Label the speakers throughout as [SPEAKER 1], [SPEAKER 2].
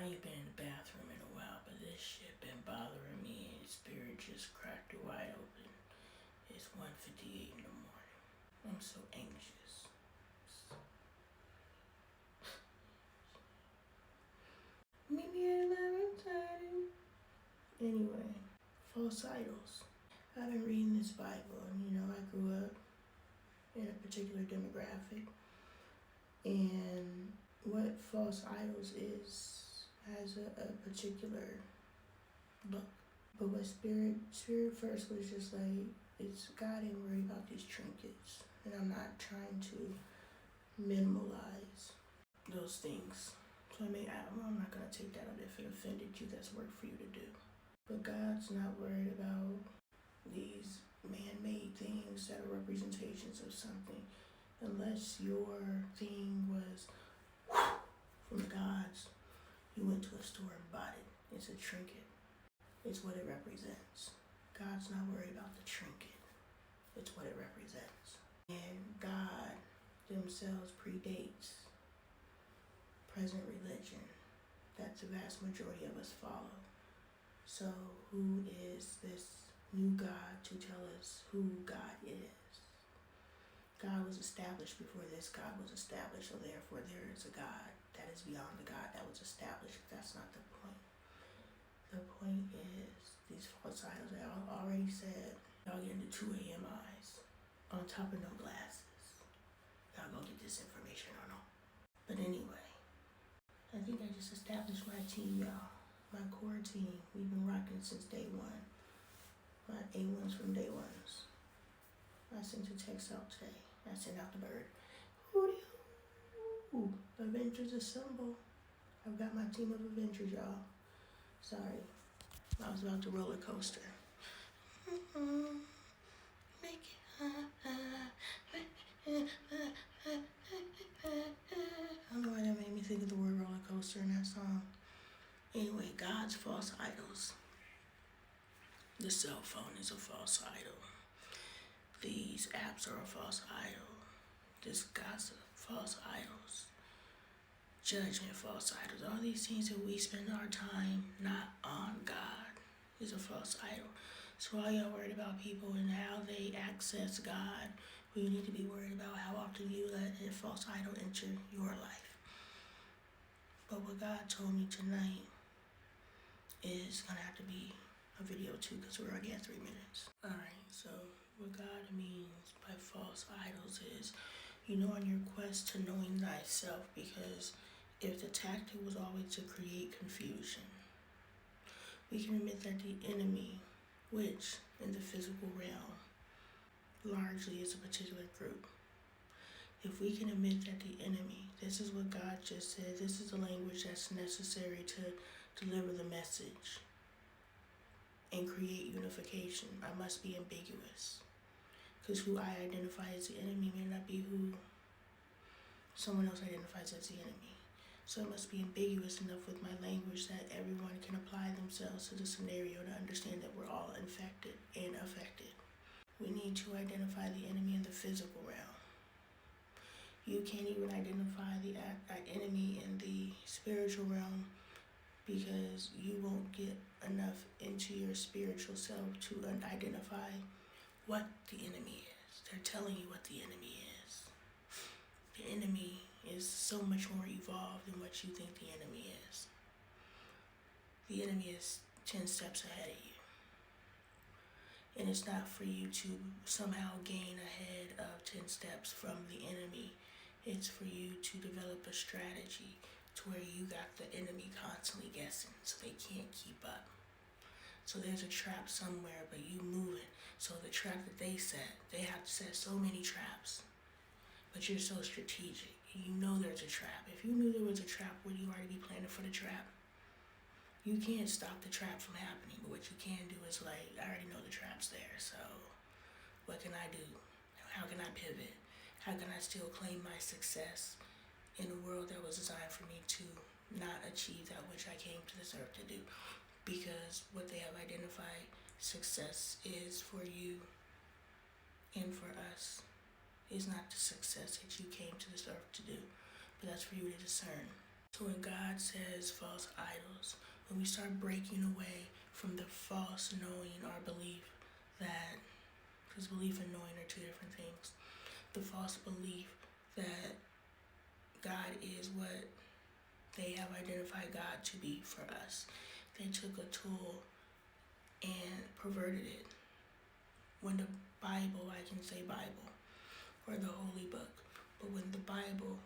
[SPEAKER 1] ain't been in the bathroom in a while, but this shit been bothering me and spirit just cracked it wide open. It's 1:58 in the morning. I'm so anxious. Maybe at 11:30. Anyway, false idols. I've been reading this Bible, and I grew up in a particular demographic, and what false idols is has a particular look. But what spirit first was just like, it's God ain't worried about these trinkets, and I'm not trying to minimalize those things. So I'm not gonna take that out if it offended you. That's work for you to do. But God's not worried about these man-made things that are representations of something, unless your thing was from the gods. You went to a store and bought it. It's a trinket. It's what it represents. God's not worried about the trinket. It's what it represents. And God themselves predates present religion that the vast majority of us follow. So who is this new God to tell us who God is? God was established before this God was established, so therefore there is a God that is beyond the God that was established. That's not the point. The point is these false idols. I already said, y'all get into 2 a.m. eyes on top of no glasses. Y'all go get this information or no. But anyway, I think I just established my team, y'all. My core team. We've been rocking since day one. My A1s from day ones. I sent a text out today. I sent out the bird. Ooh, Avengers assemble. I've got my team of Avengers, y'all. Sorry, I was about to roller coaster. Make it. I don't know why that made me think of the word roller coaster in that song. Anyway, God's false idols. The cell phone is a false idol. These apps are a false idol. This gossip, false idols. Judgment, false idols. All these things that we spend our time not on God is a false idol. So while y'all worried about people and how they access God, we need to be worried about how often you let a false idol enter your life. But what God told me tonight is going to have to be a video too, because we're already at 3 minutes. Alright, so what God means by false idols is, on your quest to knowing thyself, because if the tactic was always to create confusion, we can admit that the enemy, which in the physical realm largely is a particular group. If we can admit that the enemy, this is what God just said, this is the language that's necessary to deliver the message and create unification. I must be ambiguous, because who I identify as the enemy may not be who someone else identifies as the enemy. So it must be ambiguous enough with my language that everyone can apply themselves to the scenario to understand that we're all infected and affected. We need to identify the enemy in the physical realm. You can't even identify the enemy in the spiritual realm, because you won't get enough into your spiritual self to identify what the enemy is. They're telling you what the enemy is. The enemy is so much more evolved than what you think the enemy is. The enemy is 10 steps ahead of you. And it's not for you to somehow gain ahead of 10 steps from the enemy. It's for you to develop a strategy to where you got the enemy constantly guessing, so they can't keep up. So there's a trap somewhere, but you move it. So the trap that they set, they have to set so many traps. But you're so strategic. You know there's a trap. If you knew there was a trap, would you already be planning for the trap? You can't stop the trap from happening, but what you can do is I already know the trap's there, so what can I do? How can I pivot? How can I still claim my success in a world that was designed for me to not achieve that which I came to this earth to do? Because what they have identified success is for you and for us is not the success that you came to this earth to do, but that's for you to discern. So when God says false idols, when we start breaking away from the false knowing or belief that, because belief and knowing are two different things, the false belief that God is what they have identified God to be for us. They took a tool and perverted it. When the Bible, I can say Bible, or the Holy Book, but when the Bible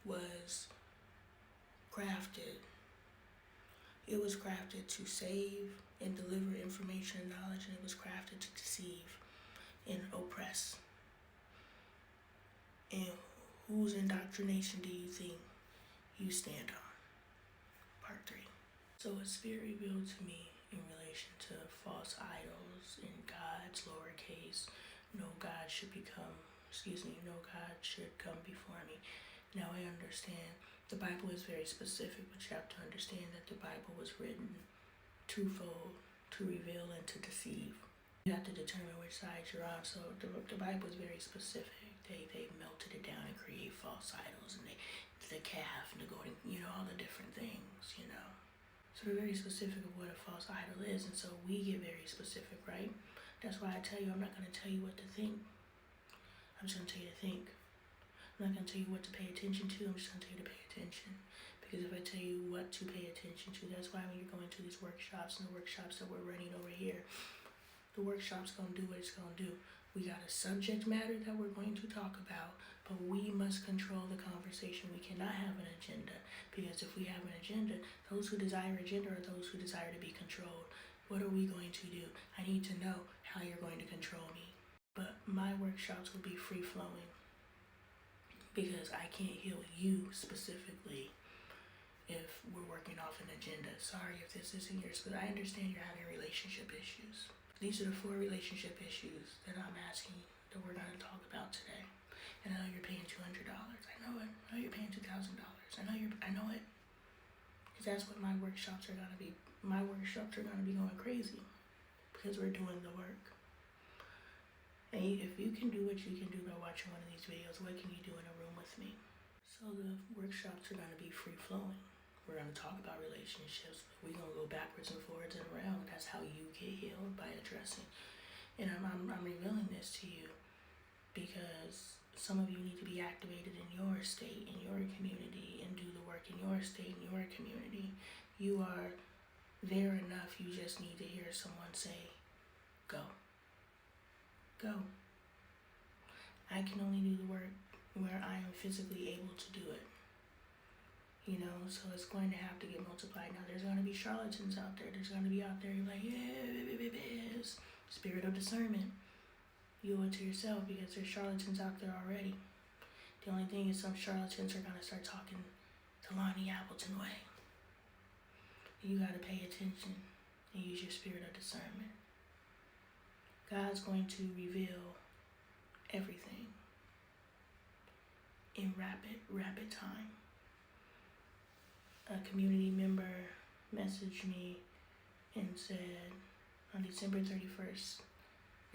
[SPEAKER 1] was crafted, it was crafted to save and deliver information and knowledge, and it was crafted to deceive and oppress. And whose indoctrination do you think you stand on? Part 3. So a spirit revealed to me in relation to false idols in God's lowercase, no God should come before me. Now I understand the Bible is very specific, but you have to understand that the Bible was written twofold, to reveal and to deceive. You have to determine which side you're on. So the Bible is very specific. They melted it down and create false idols, and the calf and the golden, all the different things, So they're very specific of what a false idol is, and so we get very specific, right? That's why I tell you I'm not going to tell you what to think. I'm just going to tell you to think. I'm not going to tell you what to pay attention to. I'm just going to tell you to pay attention. Because if I tell you what to pay attention to, that's why when you're going to these workshops and the workshops that we're running over here, the workshop's going to do what it's going to do. We got a subject matter that we're going to talk about, but we must control the conversation. We cannot have an agenda, because if we have an agenda, those who desire agenda are those who desire to be controlled. What are we going to do? I need to know how you're going to control me. But my workshops will be free-flowing, because I can't heal you specifically if we're working off an agenda. Sorry if this isn't yours, but I understand you're having relationship issues. These are the 4 relationship issues that I'm asking that we're going to talk about today. And I know you're paying $200. I know it. I know you're paying $2,000. I know it. Because that's what my workshops are going to be. My workshops are going to be going crazy, because we're doing the work. And if you can do what you can do by watching one of these videos, what can you do in a room with me? So the workshops are going to be free-flowing. We're going to talk about relationships. We're going to go backwards and forwards and around. That's how you get healed, by addressing. And I'm revealing this to you because some of you need to be activated in your state, in your community, and do the work in your state, in your community. You are there enough. You just need to hear someone say, go. Go. I can only do the work where I am physically able to do it. So it's going to have to get multiplied. Now, there's going to be charlatans out there. There's going to be out there like, yes, spirit of discernment. You owe it to yourself, because there's charlatans out there already. The only thing is some charlatans are going to start talking the Lonnie Appleton way. You got to pay attention and use your spirit of discernment. God's going to reveal everything in rapid time. A community member messaged me and said on December 31st,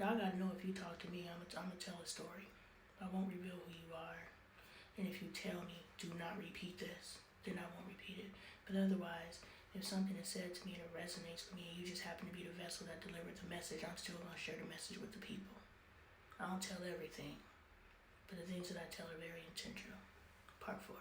[SPEAKER 1] y'all gotta know, if you talk to me, I'm gonna tell a story. I won't reveal who you are. And if you tell me, do not repeat this, then I won't repeat it. But otherwise, if something is said to me that resonates with me, and you just happen to be the vessel that delivered the message, I'm still gonna share the message with the people. I don't tell everything, but the things that I tell are very intentional. Part 4.